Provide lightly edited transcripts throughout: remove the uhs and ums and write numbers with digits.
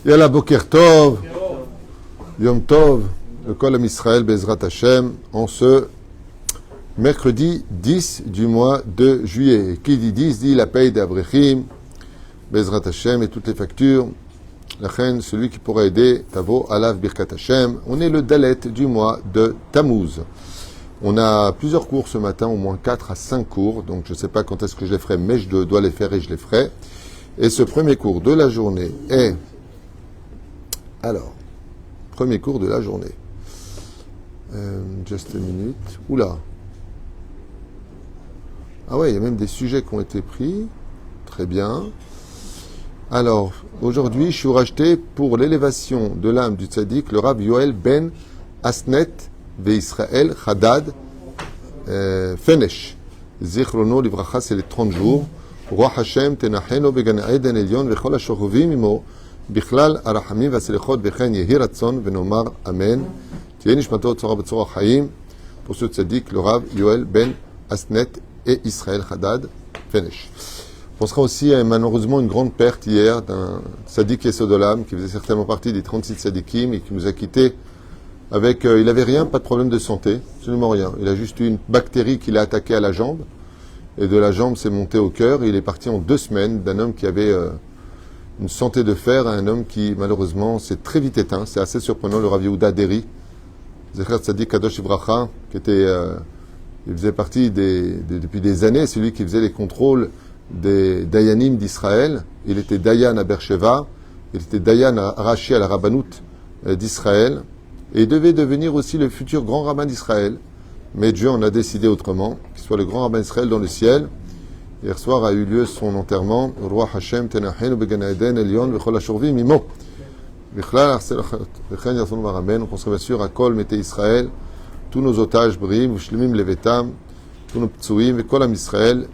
Yalla Boker Tov, Yom Tov, le Kol Am Israël Bezrat Hashem, en ce mercredi 10 du mois de juillet. Qui dit 10 dit la paye d'Abrechim, Bezrat Hashem et toutes les factures. La reine, celui qui pourra aider, Tavo, Alav Birkat Hashem. On est le Dalet du mois de Tammuz. On a plusieurs cours ce matin, au moins 4 à 5 cours, donc je ne sais pas quand est-ce que je les ferai, mais je dois les faire et je les ferai. Et ce premier cours de la journée est... Alors, premier cours de la journée. Just a minute. Oula. Ah ouais, il y a même des sujets qui ont été pris. Très bien. Alors, aujourd'hui, je suis racheté pour l'élévation de l'âme du tzaddik, le Rav Yoel Ben Asnet Ve'Israël Hadad Fenesh. Zichrono Livracha, c'est les 30 jours. Roi Hashem Tenacheno Began Eden Elion Vechol HaShorovim Imo Bichlal Arachamim Vaselichot Vechen Yehi Ratzon Venomar Amen. Tiens Nishmato Tzora B'Tzora Chaim. Pour ce tzaddik, le Rav Yoel Ben Asnet et Israël Hadad Fenesh. On sera aussi malheureusement une grande perte hier d'un tzaddik Yesodolam qui faisait certainement partie des 36 tzaddikim et qui nous a quittés avec... il n'avait rien, pas de problème de santé, absolument rien. Il a juste eu une bactérie qui l'a attaqué à la jambe et de la jambe s'est monté au cœur et il est parti en 2 semaines d'un homme qui avait une santé de fer à un homme qui malheureusement s'est très vite éteint. C'est assez surprenant, le Rav Yehuda Deri, Zecher Tzadik Kadosh Ivracha, qui était... il faisait partie depuis des années, c'est lui qui faisait les contrôles des Dayanim d'Israël. Il était Dayan à Beersheva, il était Dayan à Rashi à la Rabbanout d'Israël, et il devait devenir aussi le futur grand rabbin d'Israël. Mais Dieu en a décidé autrement, qu'il soit le grand rabbin d'Israël dans le ciel. Hier soir a eu lieu son enterrement. Roi Hashem Tenachenu Began Eden Elion Vechol HaShorovim Imo. Bichlal Vechen Yason Varamen. On pensera bien sûr à Kol Mete Israël, tous nos otages brim, Ushlemim Levetam, tous nos ptsuim, et Kol Am Israël.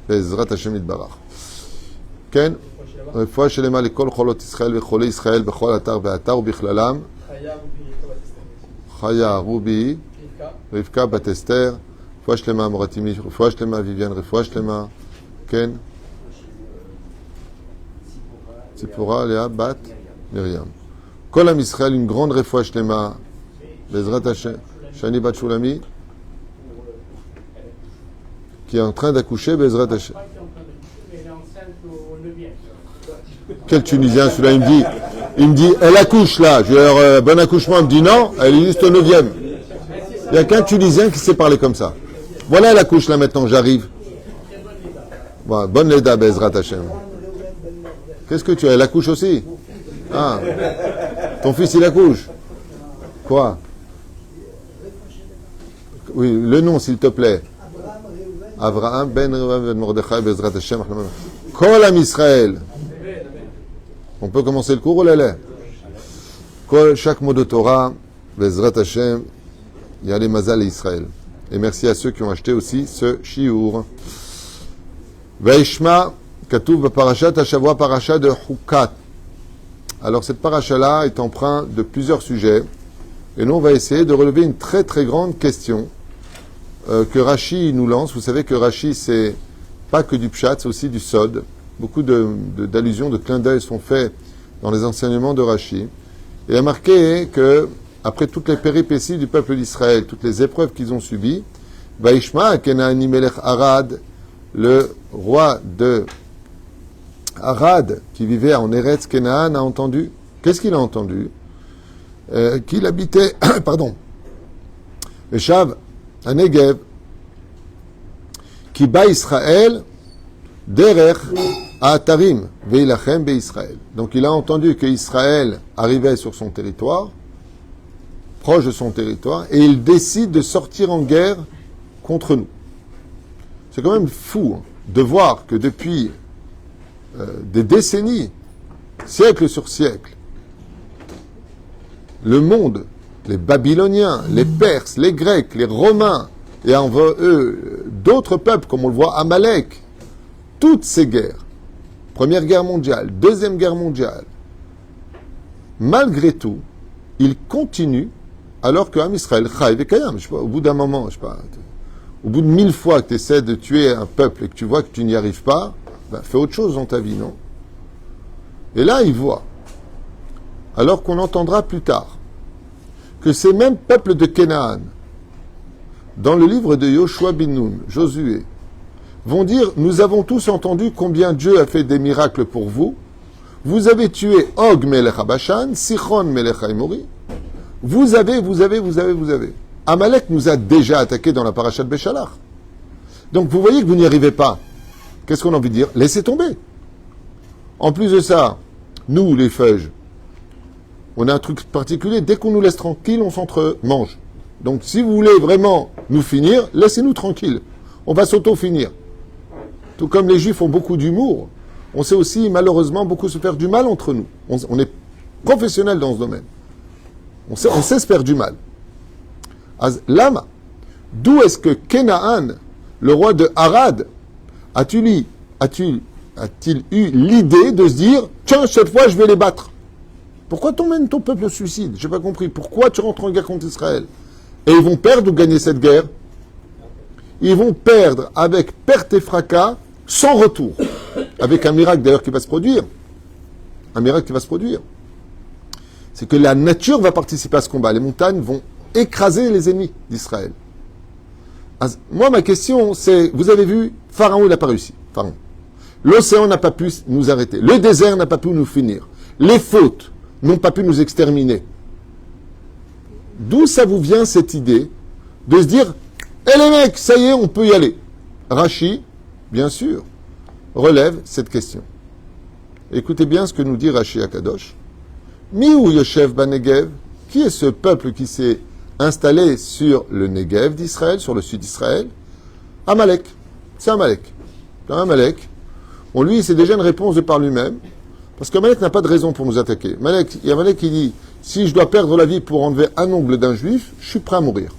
בעזרת השם יתברך. כן, רפואה שלמה לכל חולות ישראל וחולי ישראל בכל אתר ואתר ובכללם. חיה רובי, רבקה בת אסתר, רפואה שלמה מורתימי, רפואה שלמה ויביאן, רפואה שלמה, כן. ציפורה, לאה, בת, מרים. כל עם ישראל, une grande רפואה שלמה, בעזרת השם, שני בת שולמי, qui est en train d'accoucher, Bezrat Hashem. Quel Tunisien, celui-là, il me dit, elle accouche là. Je lui dis, bon accouchement, il me dit non, elle est juste au 9e. Il n'y a qu'un Tunisien qui sait parler comme ça. Voilà, elle accouche là maintenant, j'arrive. Bon, bonne Leda, Bezrat Hashem. Qu'est-ce que tu as? Elle accouche aussi? Ah, ton fils il accouche. Quoi? Oui, le nom s'il te plaît. Avraham ben Reuven ben Mordechai Bezrat Hashem. Kol Am Israël. On peut commencer le cours ou l'élève? Chaque mot de Torah, Bezrat Hashem, Yale Mazal et Israël. Et merci à ceux qui ont acheté aussi ce shiur. Vaishma Katuv Parashat Hashavua Parasha de Hukat. Alors cette parasha-là est empreinte de plusieurs sujets. Et nous on va essayer de relever une très très grande question que Rashi nous lance. Vous savez que Rashi, c'est pas que du pshat, c'est aussi du sod. Beaucoup d'allusions, de clins d'œil sont faits dans les enseignements de Rashi. Et il a marqué que, après toutes les péripéties du peuple d'Israël, toutes les épreuves qu'ils ont subies, Vaishma Kenani Melech Arad, le roi de Arad, qui vivait en Eretz Kenaan, a entendu. Qu'est-ce qu'il a entendu? Qu'il habitait, pardon, Eshav, à Negev, qui bat Israël, derech à Atarim, veilachem be Israël. Donc il a entendu que Israël arrivait sur son territoire, proche de son territoire, et il décide de sortir en guerre contre nous. C'est quand même fou de voir que depuis des décennies, siècle sur siècle, le monde, les Babyloniens, les Perses, les Grecs, les Romains, et en eux, d'autres peuples, comme on le voit, Amalek, toutes ces guerres, Première Guerre mondiale, Deuxième Guerre mondiale, malgré tout, ils continuent, alors que Am Israël, Chai Vekayam, je sais pas, au bout d'un moment, je sais pas, au bout de 1000 fois que tu essaies de tuer un peuple et que tu vois que tu n'y arrives pas, ben, fais autre chose dans ta vie, non? Et là, ils voient alors qu'on entendra plus tard que ces mêmes peuples de Canaan, dans le livre de Yoshua bin Nun, Josué, vont dire, nous avons tous entendu combien Dieu a fait des miracles pour vous. Vous avez tué Og melech Bashan, Sichon melech Haïmori. Vous avez. Amalek nous a déjà attaqué dans la paracha de Béchalach. Donc vous voyez que vous n'y arrivez pas. Qu'est-ce qu'on a envie de dire? Laissez tomber. En plus de ça, nous, les feuilles, on a un truc particulier. Dès qu'on nous laisse tranquille, on s'entre-mange. Donc si vous voulez vraiment nous finir, laissez-nous tranquilles. On va s'auto-finir. Tout comme les Juifs ont beaucoup d'humour, on sait aussi malheureusement beaucoup se faire du mal entre nous. On est professionnels dans ce domaine. On sait se faire du mal. Lama, d'où est-ce que Canaan, le roi de Harad, a-t-il eu l'idée de se dire, tiens, cette fois je vais les battre? Pourquoi t'emmènes ton peuple au suicide? Je n'ai pas compris. Pourquoi tu rentres en guerre contre Israël? Et ils vont perdre ou gagner cette guerre? Ils vont perdre avec perte et fracas, sans retour. Avec un miracle d'ailleurs qui va se produire. Un miracle qui va se produire. C'est que la nature va participer à ce combat. Les montagnes vont écraser les ennemis d'Israël. Moi, ma question, c'est, vous avez vu, Pharaon, il n'a pas réussi. Pharaon. L'océan n'a pas pu nous arrêter. Le désert n'a pas pu nous finir. Les fautes n'ont pas pu nous exterminer. D'où ça vous vient cette idée de se dire, eh les mecs, ça y est, on peut y aller? Rashi, bien sûr, relève cette question. Écoutez bien ce que nous dit Rashi Akadosh. Miou Yoshev Banegev, qui est ce peuple qui s'est installé sur le Negev d'Israël, sur le sud d'Israël? Amalek. C'est Amalek. Amalek. Bon, lui, c'est déjà une réponse de par lui-même, parce qu'Amalek n'a pas de raison pour nous attaquer. Amalek, il dit, si je dois perdre la vie pour enlever un ongle d'un juif, je suis prêt à mourir.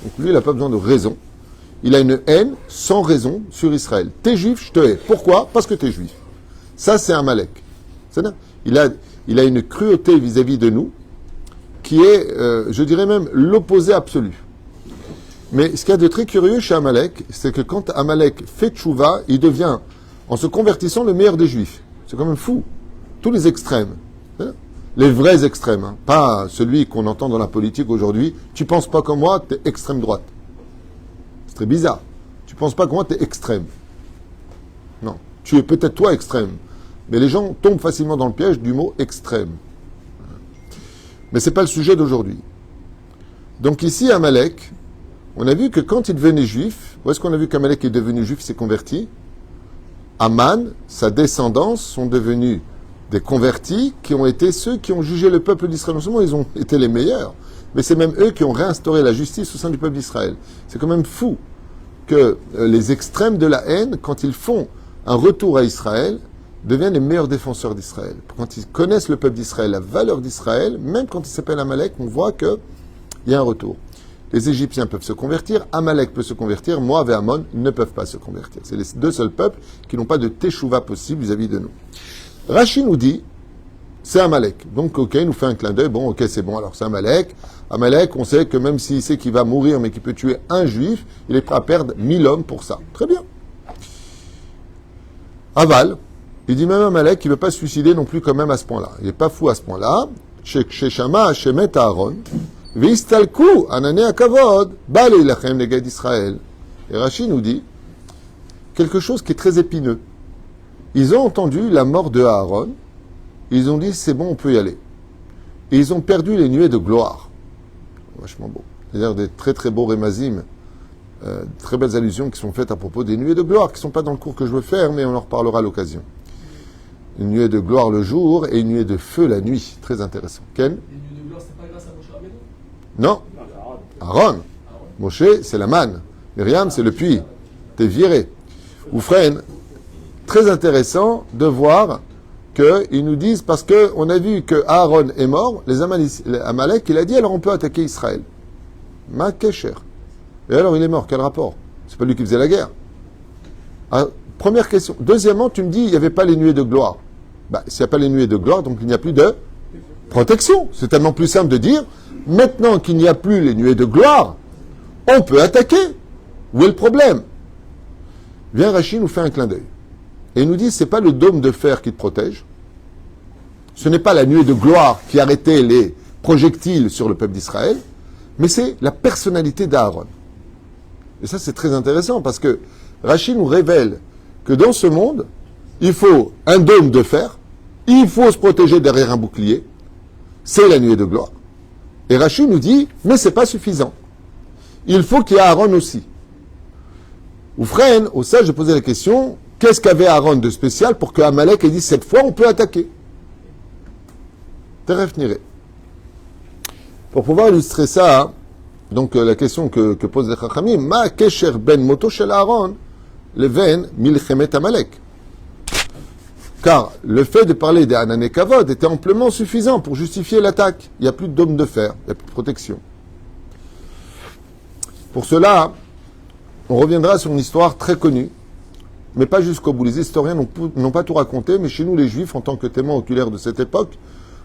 Donc lui, il n'a pas besoin de raison. Il a une haine sans raison sur Israël. T'es juif, je te hais. Pourquoi? Parce que t'es juif. Ça, c'est Amalek. Il a une cruauté vis-à-vis de nous qui est, je dirais même, l'opposé absolu. Mais ce qu'il y a de très curieux chez Amalek, c'est que quand Amalek fait tchouva, il devient, en se convertissant, le meilleur des juifs. C'est quand même fou. Tous les extrêmes. Les vrais extrêmes. Hein. Pas celui qu'on entend dans la politique aujourd'hui. Tu penses pas comme moi, t'es extrême droite. C'est très bizarre. Tu penses pas comme moi, t'es extrême. Non. Tu es peut-être toi extrême. Mais les gens tombent facilement dans le piège du mot extrême. Mais c'est pas le sujet d'aujourd'hui. Donc ici, Amalek, on a vu que quand il devenait juif, où est-ce qu'on a vu qu'Amalek est devenu juif, il s'est converti? Aman, sa descendance sont devenus des convertis qui ont été ceux qui ont jugé le peuple d'Israël. Non seulement ils ont été les meilleurs, mais c'est même eux qui ont réinstauré la justice au sein du peuple d'Israël. C'est quand même fou que les extrêmes de la haine, quand ils font un retour à Israël, deviennent les meilleurs défenseurs d'Israël. Quand ils connaissent le peuple d'Israël, la valeur d'Israël, même quand il s'appelle Amalek, on voit qu'il y a un retour. Les Égyptiens peuvent se convertir, Amalek peut se convertir, Moab et Ammon ne peuvent pas se convertir. C'est les deux seuls peuples qui n'ont pas de teshuva possible vis-à-vis de nous. Rashi nous dit, c'est Amalek. Donc, ok, il nous fait un clin d'œil. Bon, ok, c'est bon. Alors, c'est Amalek. Amalek, on sait que même s'il sait qu'il va mourir, mais qu'il peut tuer un juif, il est prêt à perdre 1000 hommes pour ça. Très bien. Aval, il dit même Amalek, il ne veut pas se suicider non plus quand même à ce point-là. Il n'est pas fou à ce point-là. Chez Shama, Hashemet Aaron, Vistalku, Anane Akavod, Bale Ilachem Neged Israël. Et Rashi nous dit quelque chose qui est très épineux. Ils ont entendu la mort de Aaron, ils ont dit c'est bon, on peut y aller. Et ils ont perdu les nuées de gloire. Vachement beau. C'est-à-dire des très très beaux rémazim, très belles allusions qui sont faites à propos des nuées de gloire, qui ne sont pas dans le cours que je veux faire, mais on en reparlera à l'occasion. Une nuée de gloire le jour et une nuée de feu la nuit. Très intéressant. Ken? Les nuées de gloire, c'est pas grâce à Moshe Rabbeinu? Non. Aaron. Moshe, c'est la manne. Myriam, c'est le puits. T'es viré. Oufren, très intéressant de voir qu'ils nous disent, parce qu'on a vu que Aaron est mort, les Amalek, il a dit, alors on peut attaquer Israël. Ma Kesher. Et alors il est mort, quel rapport? C'est pas lui qui faisait la guerre. Ah, première question. Deuxièmement, tu me dis, il n'y avait pas les nuées de gloire. S'il n'y a pas les nuées de gloire, donc il n'y a plus de protection. C'est tellement plus simple de dire, maintenant qu'il n'y a plus les nuées de gloire, on peut attaquer. Où est le problème? Viens, Rashi nous fait un clin d'œil. Et il nous dit, c'est pas le dôme de fer qui te protège. Ce n'est pas la nuée de gloire qui arrêtait les projectiles sur le peuple d'Israël, mais c'est la personnalité d'Aaron. Et ça, c'est très intéressant parce que Rachi nous révèle que dans ce monde, il faut un dôme de fer, il faut se protéger derrière un bouclier, c'est la nuée de gloire. Et Rachi nous dit, mais c'est pas suffisant. Il faut qu'il y ait Aaron aussi. Oufren, au sage, je posais la question, qu'est-ce qu'avait Aaron de spécial pour que Amalek ait dit, cette fois, on peut attaquer? Teref Niré. Pour pouvoir illustrer ça, donc la question que pose les Chachamim, Ma kesher ben moto shel Aaron, leven milchemet Amalek. Car le fait de parler des Hanan et Kavod était amplement suffisant pour justifier l'attaque. Il n'y a plus de dôme de fer, il n'y a plus de protection. Pour cela, on reviendra sur une histoire très connue, mais pas jusqu'au bout. Les historiens n'ont pas tout raconté, mais chez nous, les Juifs, en tant que témoins oculaires de cette époque,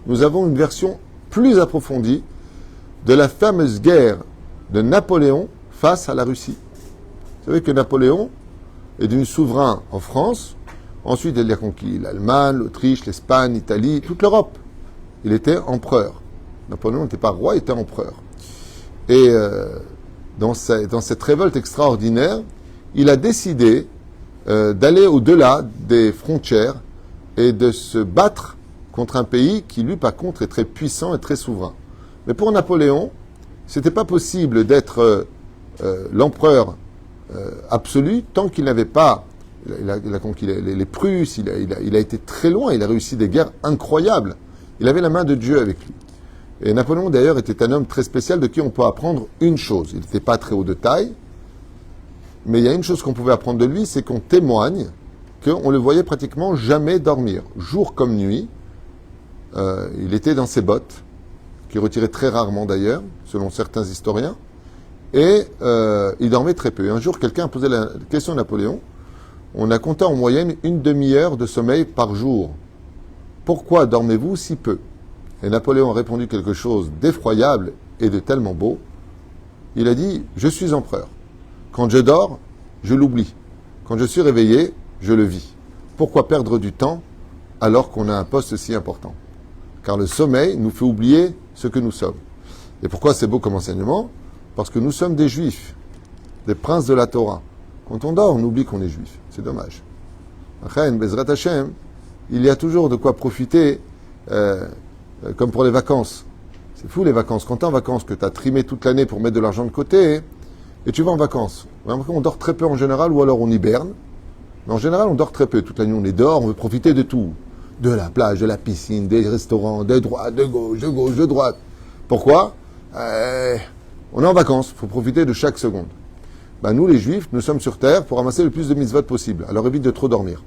nous avons une version plus approfondie de la fameuse guerre de Napoléon face à la Russie. Vous savez que Napoléon est devenu souverain en France. Ensuite, il a conquis l'Allemagne, l'Autriche, l'Espagne, l'Italie, toute l'Europe. Il était empereur. Napoléon n'était pas roi, il était empereur. Et dans cette révolte extraordinaire, il a décidé d'aller au-delà des frontières et de se battre contre un pays qui, lui, par contre, est très puissant et très souverain. Mais pour Napoléon, c'était pas possible d'être l'empereur absolu tant qu'il n'avait pas... Il a conquis les Prusses, il a été très loin, il a réussi des guerres incroyables. Il avait la main de Dieu avec lui. Et Napoléon, d'ailleurs, était un homme très spécial de qui on peut apprendre une chose. Il n'était pas très haut de taille, mais il y a une chose qu'on pouvait apprendre de lui, c'est qu'on témoigne qu'on le voyait pratiquement jamais dormir. Jour comme nuit, il était dans ses bottes, qu'il retirait très rarement d'ailleurs, selon certains historiens, et il dormait très peu. Et un jour, quelqu'un a posé la question à Napoléon. On a compté en moyenne une demi-heure de sommeil par jour. Pourquoi dormez-vous si peu? Et Napoléon a répondu quelque chose d'effroyable et de tellement beau. Il a dit, je suis empereur. Quand je dors, je l'oublie. Quand je suis réveillé, je le vis. Pourquoi perdre du temps alors qu'on a un poste si important? Car le sommeil nous fait oublier ce que nous sommes. Et pourquoi c'est beau comme enseignement? Parce que nous sommes des juifs, des princes de la Torah. Quand on dort, on oublie qu'on est juif. C'est dommage. Bezrat Hashem, il y a toujours de quoi profiter, comme pour les vacances. C'est fou les vacances. Quand tu es en vacances, que tu as trimé toute l'année pour mettre de l'argent de côté, et tu vas en vacances. On dort très peu en général, ou alors on hiberne. Mais en général, on dort très peu. Toute la nuit, on est dehors, on veut profiter de tout. De la plage, de la piscine, des restaurants, de droite, de gauche, de droite. Pourquoi? On est en vacances, il faut profiter de chaque seconde. Nous, les Juifs, nous sommes sur terre pour ramasser le plus de mitzvot possible. Alors évite de trop dormir.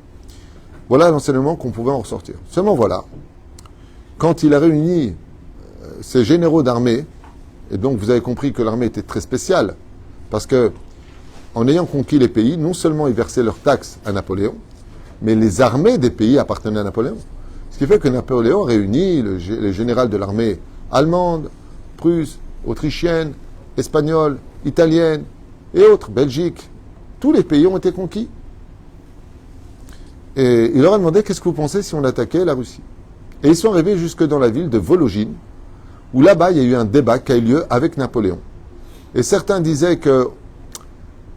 Voilà l'enseignement qu'on pouvait en ressortir. Seulement voilà, quand il a réuni ses généraux d'armée, et donc vous avez compris que l'armée était très spéciale, parce que en ayant conquis les pays, non seulement ils versaient leurs taxes à Napoléon, mais les armées des pays appartenaient à Napoléon. Ce qui fait que Napoléon réunit les généraux de l'armée allemande, prusse, autrichienne, espagnole, italienne, et autres, Belgique, tous les pays ont été conquis. Et il leur a demandé, qu'est-ce que vous pensez si on attaquait la Russie? Et ils sont arrivés jusque dans la ville de Vologine, où là-bas, il y a eu un débat qui a eu lieu avec Napoléon. Et certains disaient qu'il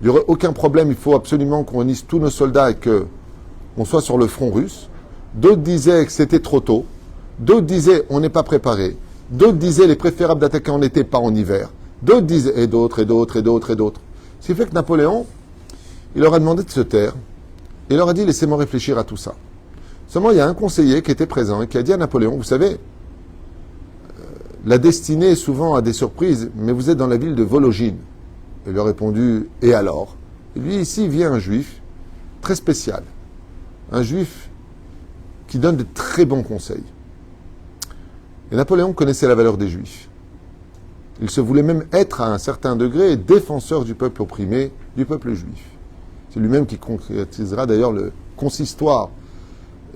n'y aurait aucun problème, il faut absolument qu'on réunisse tous nos soldats et qu'on soit sur le front russe. D'autres disaient que c'était trop tôt. D'autres disaient, on n'est pas préparé. D'autres disaient, il est préférable d'attaquer en été, pas en hiver. D'autres disaient, et d'autres. Ce qui fait que Napoléon, il leur a demandé de se taire. Il leur a dit, laissez-moi réfléchir à tout ça. Seulement, il y a un conseiller qui était présent et qui a dit à Napoléon, vous savez, la destinée est souvent à des surprises, mais vous êtes dans la ville de Vologine. Il lui a répondu, et alors? Et lui, ici, vient un juif très spécial. Un juif qui donne de très bons conseils. Et Napoléon connaissait la valeur des juifs. Il se voulait même être à un certain degré défenseur du peuple opprimé, du peuple juif. C'est lui-même qui concrétisera d'ailleurs le consistoire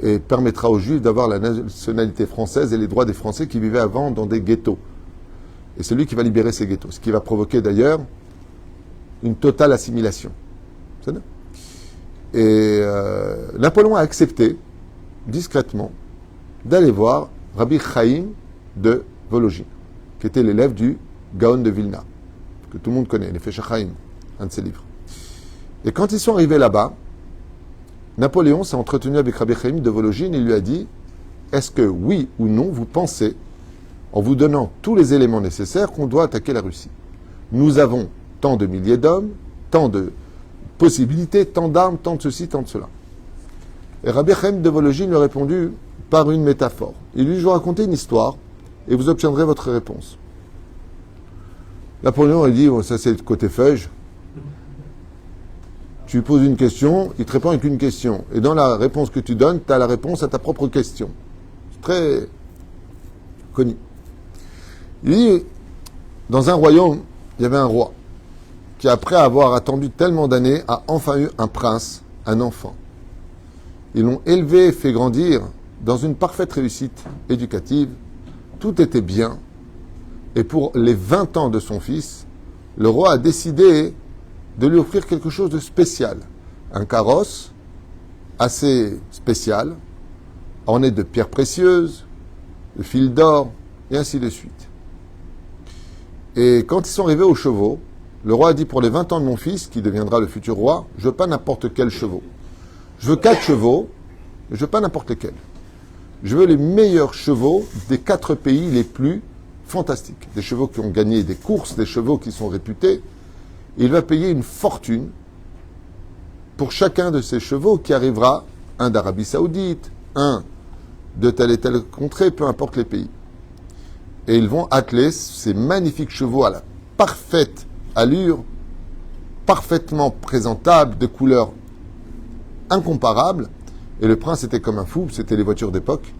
et permettra aux Juifs d'avoir la nationalité française et les droits des Français qui vivaient avant dans des ghettos. Et c'est lui qui va libérer ces ghettos, ce qui va provoquer d'ailleurs une totale assimilation. Et Napoléon a accepté, discrètement, d'aller voir Rabbi Chaim de Vologine, qui était l'élève du Gaon de Vilna, que tout le monde connaît, les Nefesh HaChaim, un de ses livres. Et quand ils sont arrivés là-bas, Napoléon s'est entretenu avec Rabbi Chaim de Vologine et lui a dit « Est-ce que, oui ou non, vous pensez, en vous donnant tous les éléments nécessaires, qu'on doit attaquer la Russie? Nous avons tant de milliers d'hommes, tant de possibilités, tant d'armes, tant de ceci, tant de cela. » Et Rabbi Chaim de Vologine lui a répondu par une métaphore. Il lui dit « Je vais vous raconter une histoire et vous obtiendrez votre réponse. » Napoléon a dit, ça c'est le côté feuge. Tu lui poses une question, il te répond avec une question. Et dans la réponse que tu donnes, tu as la réponse à ta propre question. C'est très connu. Il dit, dans un royaume, il y avait un roi qui, après avoir attendu tellement d'années, a enfin eu un prince, un enfant. Ils l'ont élevé, fait grandir dans une parfaite réussite éducative. Tout était bien. Et pour les 20 ans de son fils, le roi a décidé de lui offrir quelque chose de spécial. Un carrosse assez spécial, orné de pierres précieuses, de fils d'or, et ainsi de suite. Et quand ils sont arrivés aux chevaux, le roi a dit, pour les 20 ans de mon fils, qui deviendra le futur roi, je veux pas n'importe quel chevaux. Je veux 4 chevaux, je veux pas n'importe lesquels. Je veux les meilleurs chevaux des 4 pays les plus fantastiques. Des chevaux qui ont gagné des courses, des chevaux qui sont réputés. Il va payer une fortune pour chacun de ces chevaux qui arrivera, un d'Arabie Saoudite, un de telle et telle contrée, peu importe les pays. Et ils vont atteler ces magnifiques chevaux à la parfaite allure, parfaitement présentables, de couleurs incomparables. Et le prince était comme un fou, c'était les voitures d'époque.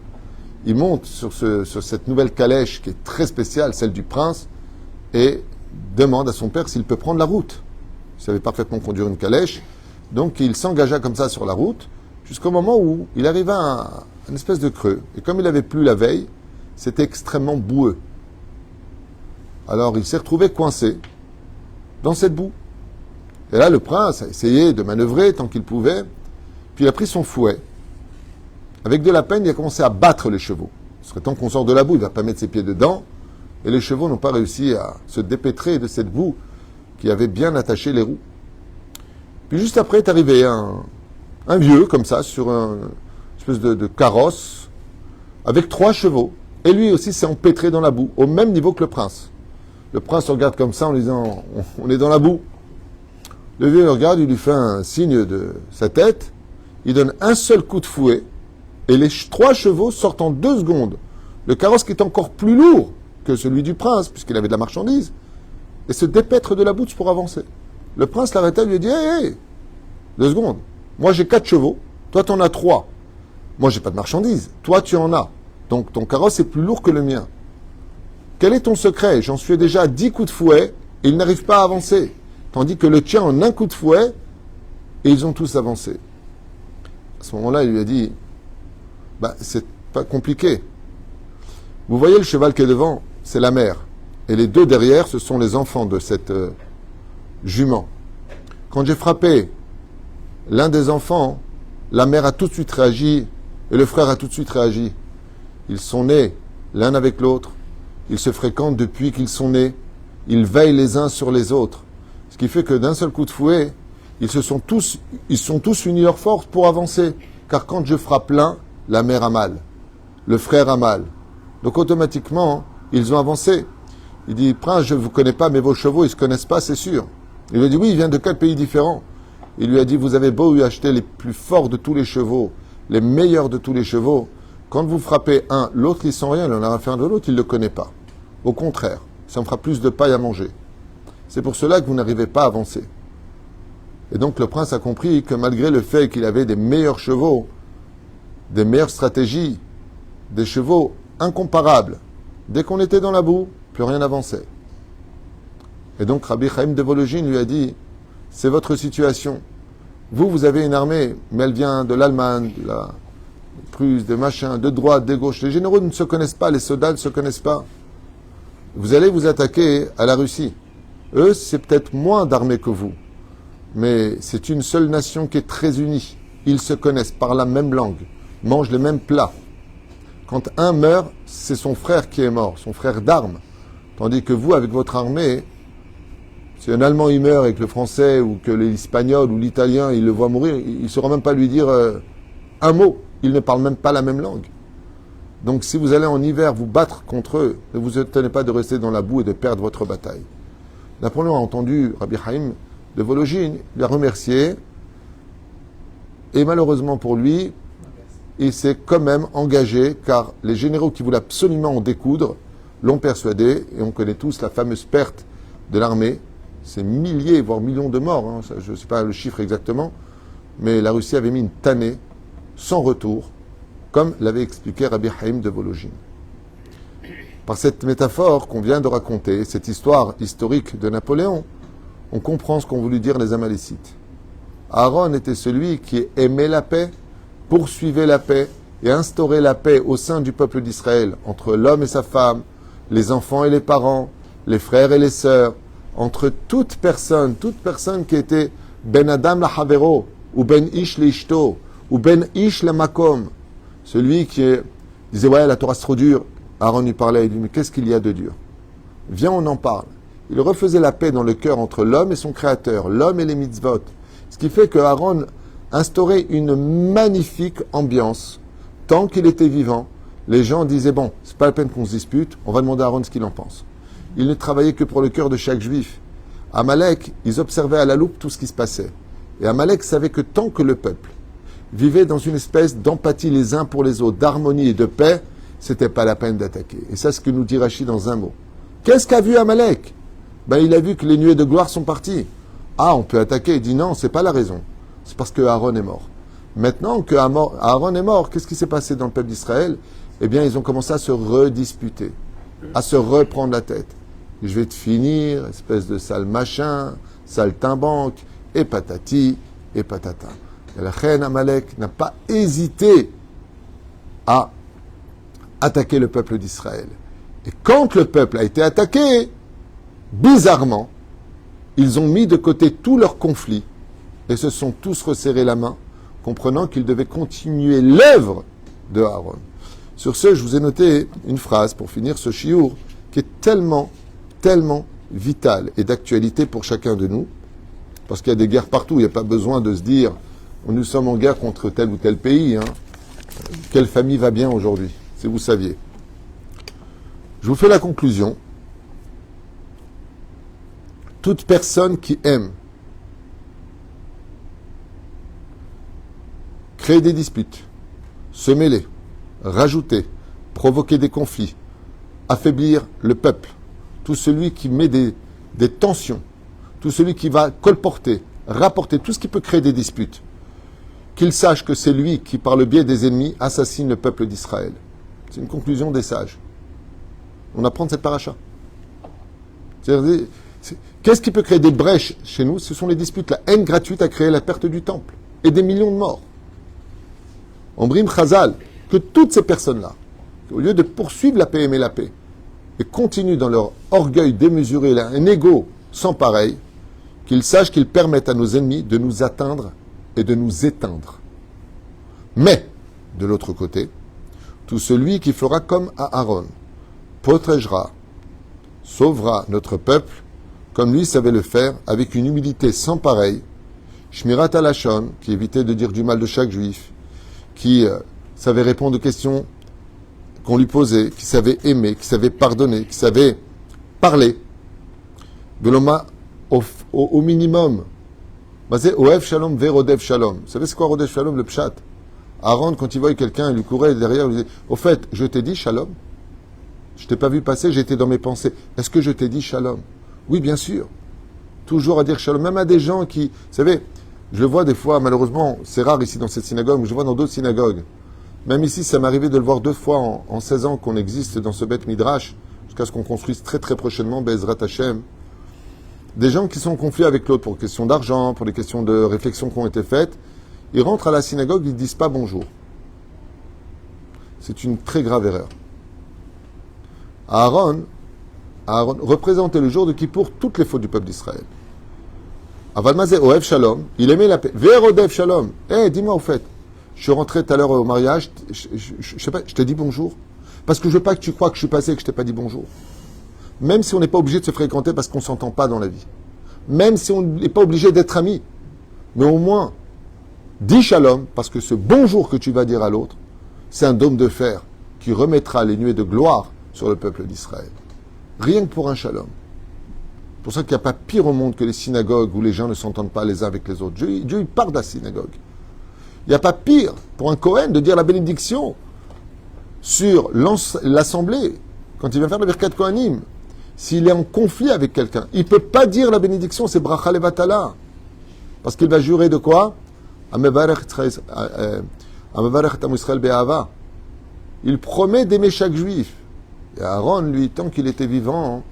Il monte sur cette nouvelle calèche qui est très spéciale, celle du prince, et demande à son père s'il peut prendre la route. Il savait parfaitement conduire une calèche, donc il s'engagea comme ça sur la route, jusqu'au moment où il arriva à une espèce de creux. Et comme il avait plu la veille, c'était extrêmement boueux. Alors il s'est retrouvé coincé dans cette boue. Et là, le prince a essayé de manœuvrer tant qu'il pouvait, puis il a pris son fouet. Avec de la peine, il a commencé à battre les chevaux. Ce serait temps qu'on sort de la boue, il ne va pas mettre ses pieds dedans. Et les chevaux n'ont pas réussi à se dépêtrer de cette boue qui avait bien attaché les roues. Puis juste après est arrivé un vieux, comme ça, sur une espèce de carrosse, avec 3 chevaux. Et lui aussi s'est empêtré dans la boue, au même niveau que le prince. Le prince regarde comme ça en disant « On est dans la boue ». Le vieux le regarde, il lui fait un signe de sa tête, il donne un seul coup de fouet, et les 3 chevaux sortent en 2 secondes. Le carrosse qui est encore plus lourd que celui du prince, puisqu'il avait de la marchandise, et se dépêtre de la boue pour avancer. Le prince l'arrêta et lui a dit « Hé, 2 secondes, moi j'ai 4 chevaux, toi t'en as 3. Moi j'ai pas de marchandise, toi tu en as. Donc ton carrosse est plus lourd que le mien. Quel est ton secret? J'en suis déjà à 10 coups de fouet, et ils n'arrivent pas à avancer. Tandis que le tien en un coup de fouet, et ils ont tous avancé. » À ce moment-là, il lui a dit « c'est pas compliqué. Vous voyez le cheval qui est devant, c'est la mère. Et les 2 derrière, ce sont les enfants de cette jument. Quand j'ai frappé l'un des enfants, la mère a tout de suite réagi et le frère a tout de suite réagi. Ils sont nés l'un avec l'autre. Ils se fréquentent depuis qu'ils sont nés. Ils veillent les uns sur les autres. Ce qui fait que d'un seul coup de fouet, ils sont tous unis leurs forces pour avancer. Car quand je frappe l'un, la mère a mal. Le frère a mal. Donc automatiquement, ils ont avancé. Il dit, prince, je ne vous connais pas, mais vos chevaux, ils ne se connaissent pas, c'est sûr. Il lui a dit, oui, il vient de 4 pays différents. Il lui a dit, vous avez beau lui acheter les plus forts de tous les chevaux, les meilleurs de tous les chevaux. Quand vous frappez un, l'autre, il sent rien, il en a affaire de l'autre, il ne le connaît pas. Au contraire, ça me fera plus de paille à manger. C'est pour cela que vous n'arrivez pas à avancer. Et donc le prince a compris que malgré le fait qu'il avait des meilleurs chevaux, des meilleures stratégies, des chevaux incomparables, dès qu'on était dans la boue, plus rien n'avançait. Et donc Rabbi Chaim de Vologine lui a dit, c'est votre situation. Vous avez une armée, mais elle vient de l'Allemagne, de la Prusse, de machin, de droite, de gauche. Les généraux ne se connaissent pas, les soldats ne se connaissent pas. Vous allez vous attaquer à la Russie. Eux, c'est peut-être moins d'armée que vous, mais c'est une seule nation qui est très unie. Ils se connaissent, parlent la même langue, mangent les mêmes plats. Quand un meurt, c'est son frère qui est mort, son frère d'armes. Tandis que vous, avec votre armée, si un Allemand il meurt et que le Français ou que l'Espagnol ou l'Italien il le voit mourir, il ne saura même pas lui dire un mot. Il ne parle même pas la même langue. Donc si vous allez en hiver vous battre contre eux, ne vous étonnez pas de rester dans la boue et de perdre votre bataille. Napoléon a entendu Rabbi Haïm de Vologine, il a remercié, et malheureusement pour lui, il s'est quand même engagé, car les généraux qui voulaient absolument en découdre l'ont persuadé, et on connaît tous la fameuse perte de l'armée, c'est milliers, voire millions de morts, hein, je ne sais pas le chiffre exactement, mais la Russie avait mis une tannée sans retour, comme l'avait expliqué Rabbi Haïm de Vologine. Par cette métaphore qu'on vient de raconter, cette histoire historique de Napoléon, on comprend ce qu'ont voulu dire les Amalécites. Aaron était celui qui aimait la paix, poursuivait la paix et instaurait la paix au sein du peuple d'Israël, entre l'homme et sa femme, les enfants et les parents, les frères et les sœurs, entre toute personne qui était ben Adam la Havero, ou ben Ish le Ishto, ou ben Ish le Makom, celui qui disait ouais la Torah c'est trop dur. Aaron lui parlait, il dit mais qu'est-ce qu'il y a de dur? Viens on en parle. Il refaisait la paix dans le cœur entre l'homme et son créateur, l'homme et les mitzvot. Ce qui fait que Aaron instaurait une magnifique ambiance. Tant qu'il était vivant, les gens disaient bon, c'est pas la peine qu'on se dispute, on va demander à Aaron ce qu'il en pense. Il ne travaillait que pour le cœur de chaque juif. Amalek, ils observaient à la loupe tout ce qui se passait. Et Amalek savait que tant que le peuple vivait dans une espèce d'empathie les uns pour les autres, d'harmonie et de paix, c'était pas la peine d'attaquer. Et ça, c'est ce que nous dit Rachi dans un mot. Qu'est-ce qu'a vu Amalek? Ben, il a vu que les nuées de gloire sont parties. Ah, on peut attaquer. Il dit non, c'est pas la raison. C'est parce que Aaron est mort. Maintenant que Aaron est mort, qu'est-ce qui s'est passé dans le peuple d'Israël? Eh bien, ils ont commencé à se redisputer, à se reprendre la tête. Je vais te finir, espèce de sale machin, sale timbanque, et patati, et patata. Et la reine Amalek n'a pas hésité à attaquer le peuple d'Israël. Et quand le peuple a été attaqué, bizarrement, ils ont mis de côté tous leurs conflits et se sont tous resserrés la main, comprenant qu'ils devaient continuer l'œuvre de Aaron. Sur ce, je vous ai noté une phrase pour finir ce chiour qui est tellement vitale et d'actualité pour chacun de nous, parce qu'il y a des guerres partout, il n'y a pas besoin de se dire nous sommes en guerre contre tel ou tel pays. Hein. Quelle famille va bien aujourd'hui, si vous saviez. Je vous fais la conclusion. Toute personne qui aime créer des disputes, se mêler, rajouter, provoquer des conflits, affaiblir le peuple, tout celui qui met des tensions, tout celui qui va colporter, rapporter, tout ce qui peut créer des disputes, qu'il sache que c'est lui qui, par le biais des ennemis, assassine le peuple d'Israël. C'est une conclusion des sages. On apprend de cette paracha. Qu'est-ce qui peut créer des brèches chez nous? Ce sont les disputes. La haine gratuite a créé la perte du temple et des millions de morts. On brime Chazal que toutes ces personnes-là, au lieu de poursuivre la paix, aimer la paix, et continuent dans leur orgueil démesuré, un ego sans pareil, qu'ils sachent qu'ils permettent à nos ennemis de nous atteindre et de nous éteindre. Mais, de l'autre côté, tout celui qui fera comme à Aaron, protégera, sauvera notre peuple, comme lui savait le faire, avec une humilité sans pareil, Shmirat Alashon, qui évitait de dire du mal de chaque juif, qui savait répondre aux questions qu'on lui posait, qui savait aimer, qui savait pardonner, qui savait parler. Beloma, au minimum, basé Oev Shalom vers Odev Shalom. Vous savez c'est quoi Odev Shalom, le pshat? Aaron, quand il voyait quelqu'un, il lui courait derrière, il lui disait, au fait, je t'ai dit Shalom? Je t'ai pas vu passer, j'étais dans mes pensées. Est-ce que je t'ai dit Shalom? Oui, bien sûr. Toujours à dire Shalom. Même à des gens qui, vous savez, je le vois des fois, malheureusement, c'est rare ici dans cette synagogue, mais je le vois dans d'autres synagogues. Même ici, ça m'est arrivé de le voir 2 fois en 16 ans qu'on existe dans ce Beth Midrash, jusqu'à ce qu'on construise très très prochainement, Be'ezrat Hashem. Des gens qui sont en conflit avec l'autre pour des questions d'argent, pour des questions de réflexion qui ont été faites, ils rentrent à la synagogue, ils ne disent pas bonjour. C'est une très grave erreur. Aaron représentait le jour de Kippour toutes les fautes du peuple d'Israël. Avalmazé Oev Shalom, il aimait la paix. Vers Odev Shalom. Dis-moi au fait, Je suis rentré tout à l'heure au mariage, je sais pas, je t'ai dit bonjour. Parce que je veux pas que tu crois que je suis passé et que je t'ai pas dit bonjour. Même si on n'est pas obligé de se fréquenter parce qu'on s'entend pas dans la vie. Même si on n'est pas obligé d'être amis. Mais au moins, dis shalom, parce que ce bonjour que tu vas dire à l'autre, c'est un dôme de fer qui remettra les nuées de gloire sur le peuple d'Israël. Rien que pour un shalom. C'est pour ça qu'il n'y a pas pire au monde que les synagogues où les gens ne s'entendent pas les uns avec les autres. Dieu il part de la synagogue. Il n'y a pas pire pour un Kohen de dire la bénédiction sur l'assemblée quand il vient faire le Birkat Kohanim. S'il est en conflit avec quelqu'un, il ne peut pas dire la bénédiction, c'est Bracha Levatala. Parce qu'il va jurer de quoi? Il promet d'aimer chaque juif. Et Aaron, lui, tant qu'il était vivant,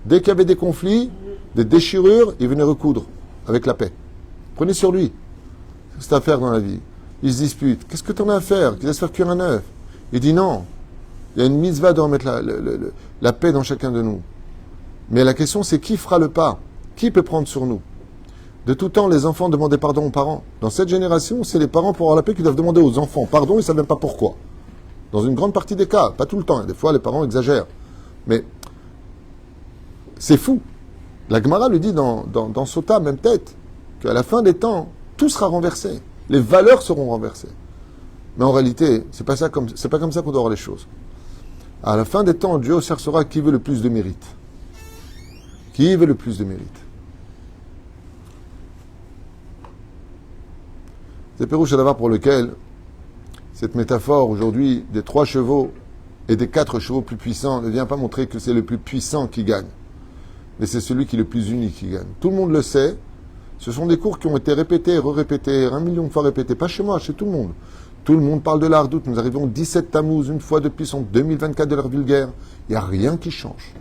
dès qu'il y avait des conflits, des déchirures, il venait recoudre avec la paix. Prenez sur lui. Qu'est-ce que tu as à faire dans la vie? Il se dispute. Qu'est-ce que tu en as à faire? Qu'il laisse faire cuire un œuf. Il dit non. Il y a une mitzvah de remettre la paix dans chacun de nous. Mais la question, c'est qui fera le pas? Qui peut prendre sur nous? De tout temps, les enfants demandaient pardon aux parents. Dans cette génération, c'est les parents pour avoir la paix qui doivent demander aux enfants pardon, ils ne savent même pas pourquoi. Dans une grande partie des cas, pas tout le temps. Des fois, les parents exagèrent. Mais c'est fou. La Gemara le dit dans Sota, même tête, qu'à la fin des temps, tout sera renversé. Les valeurs seront renversées. Mais en réalité, c'est pas comme ça qu'on doit voir les choses. À la fin des temps, Dieu cherchera qui veut le plus de mérite. Qui veut le plus de mérite? C'est Pérouche Adavar pour lequel cette métaphore aujourd'hui des 3 chevaux et des 4 chevaux plus puissants ne vient pas montrer que c'est le plus puissant qui gagne. Mais c'est celui qui est le plus unique qui gagne. Tout le monde le sait. Ce sont des cours qui ont été répétés, re-répétés, 1 million de fois répétés. Pas chez moi, chez tout le monde. Tout le monde parle de la Hardout. Nous arrivons 17 Tammuz, une fois depuis en 2024 de l'ère vulgaire. Il n'y a rien qui change.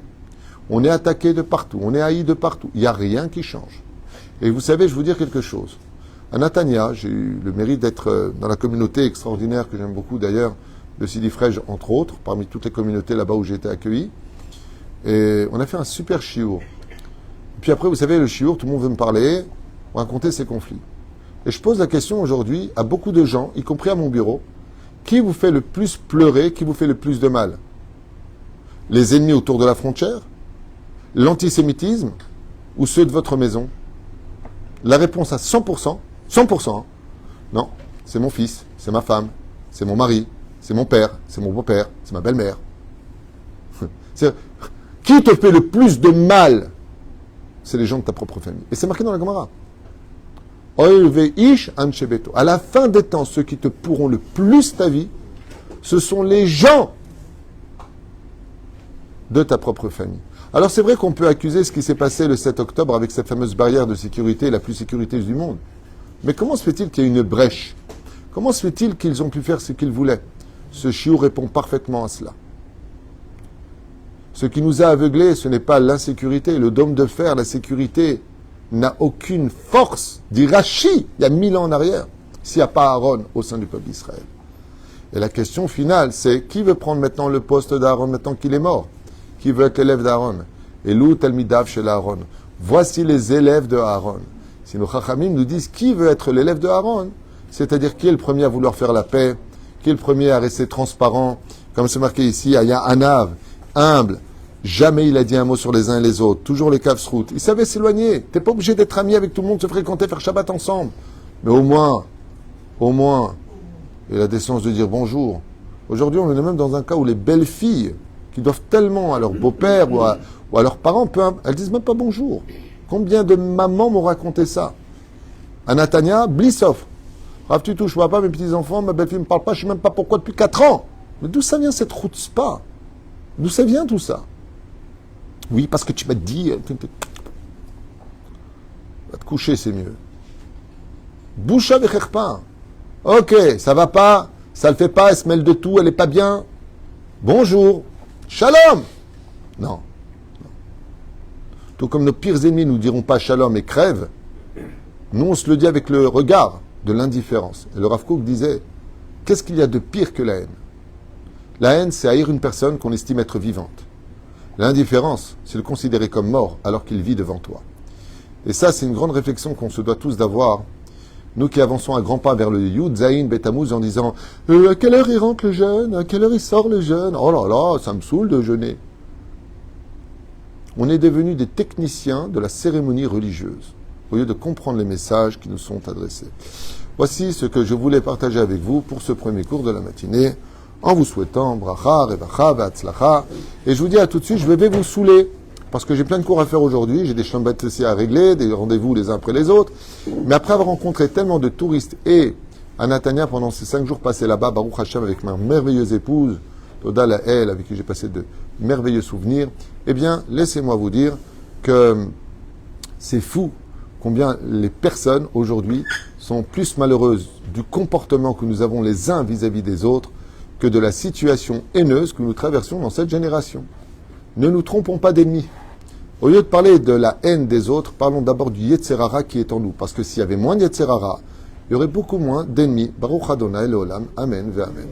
On est attaqué de partout, on est haï de partout. Il n'y a rien qui change. Et vous savez, je vais vous dire quelque chose. À Natania, j'ai eu le mérite d'être dans la communauté extraordinaire que j'aime beaucoup d'ailleurs, de Sidi Frej, entre autres, parmi toutes les communautés là-bas où j'ai été accueilli. Et on a fait un super chiour. Puis après, vous savez, le chiour, tout le monde veut me parler, raconter ses conflits. Et je pose la question aujourd'hui à beaucoup de gens, y compris à mon bureau, qui vous fait le plus pleurer, qui vous fait le plus de mal? Les ennemis autour de la frontière? L'antisémitisme? Ou ceux de votre maison? La réponse à 100%, 100%, hein, non, c'est mon fils, c'est ma femme, c'est mon mari, c'est mon père, c'est mon beau-père, c'est ma belle-mère. Qui te fait le plus de mal? C'est les gens de ta propre famille. Et c'est marqué dans la Gemara. À la fin des temps, ceux qui te pourront le plus ta vie, ce sont les gens de ta propre famille. Alors c'est vrai qu'on peut accuser ce qui s'est passé le 7 octobre avec cette fameuse barrière de sécurité, la plus sécuritaire du monde. Mais comment se fait-il qu'il y ait une brèche? Comment se fait-il qu'ils ont pu faire ce qu'ils voulaient? Ce chiot répond parfaitement à cela. Ce qui nous a aveuglés, ce n'est pas l'insécurité. Le dôme de fer, la sécurité, n'a aucune force, dit Rashi, il y a 1000 ans en arrière, s'il n'y a pas Aaron au sein du peuple d'Israël. Et la question finale, c'est qui veut prendre maintenant le poste d'Aaron maintenant qu'il est mort? Qui veut être l'élève d'Aaron? Et l'ou talmidav chez Aaron. Voici les élèves de Aaron. Si nos chachamim nous disent qui veut être l'élève de Aaron, c'est-à-dire qui est le premier à vouloir faire la paix, qui est le premier à rester transparent, comme c'est marqué ici, il y a Anav, humble. Jamais il a dit un mot sur les uns et les autres. Toujours les kafsrout. Il savait s'éloigner. T'es pas obligé d'être ami avec tout le monde, se fréquenter, faire Shabbat ensemble. Mais au moins, il a la décence de dire bonjour. Aujourd'hui, on est même dans un cas où les belles filles, qui doivent tellement à leur beau-père ou à leurs parents, elles disent même pas bonjour. Combien de mamans m'ont raconté ça? À Natania, Blissov. Rav, tu touches, je vois pas mes petits-enfants, ma belle-fille me parle pas, je sais même pas pourquoi depuis 4 ans. Mais d'où ça vient cette route spa? D'où ça vient tout ça? Oui, parce que tu m'as dit... Va te coucher, c'est mieux. Boucha vechechpa. Ok, ça va pas, ça le fait pas, elle se mêle de tout, elle est pas bien. Bonjour. Shalom. Non. Tout comme nos pires ennemis nous diront pas shalom et crève, nous on se le dit avec le regard de l'indifférence. Et le Rav Kook disait, qu'est-ce qu'il y a de pire que la haine? La haine, c'est haïr une personne qu'on estime être vivante. L'indifférence, c'est le considérer comme mort alors qu'il vit devant toi. Et ça, c'est une grande réflexion qu'on se doit tous d'avoir Nous qui avançons à grands pas vers le Yud Zayin Betamuz en disant à quelle heure il rentre le jeûne? À quelle heure il sort le jeûne? Oh là là, ça me saoule de jeûner. On est devenus des techniciens de la cérémonie religieuse, au lieu de comprendre les messages qui nous sont adressés. Voici ce que je voulais partager avec vous pour ce premier cours de la matinée, en vous souhaitant bracha, revacha, ve'atzlacha. Et je vous dis à tout de suite, je vais vous saouler, parce que j'ai plein de cours à faire aujourd'hui, j'ai des chambrettes aussi à régler, des rendez-vous les uns après les autres. Mais après avoir rencontré tellement de touristes et à Natania pendant ces 5 jours passés là-bas, Baruch Hashem, avec ma merveilleuse épouse, Toda la elle, avec qui j'ai passé de merveilleux souvenirs, eh bien, laissez-moi vous dire que c'est fou combien les personnes aujourd'hui sont plus malheureuses du comportement que nous avons les uns vis-à-vis des autres que de la situation haineuse que nous traversons dans cette génération. Ne nous trompons pas d'ennemis. Au lieu de parler de la haine des autres, parlons d'abord du Yetzer Hara qui est en nous. Parce que s'il y avait moins de Yetzer Hara, il y aurait beaucoup moins d'ennemis. Baruch Adonai Leolam. Amen ve Amen.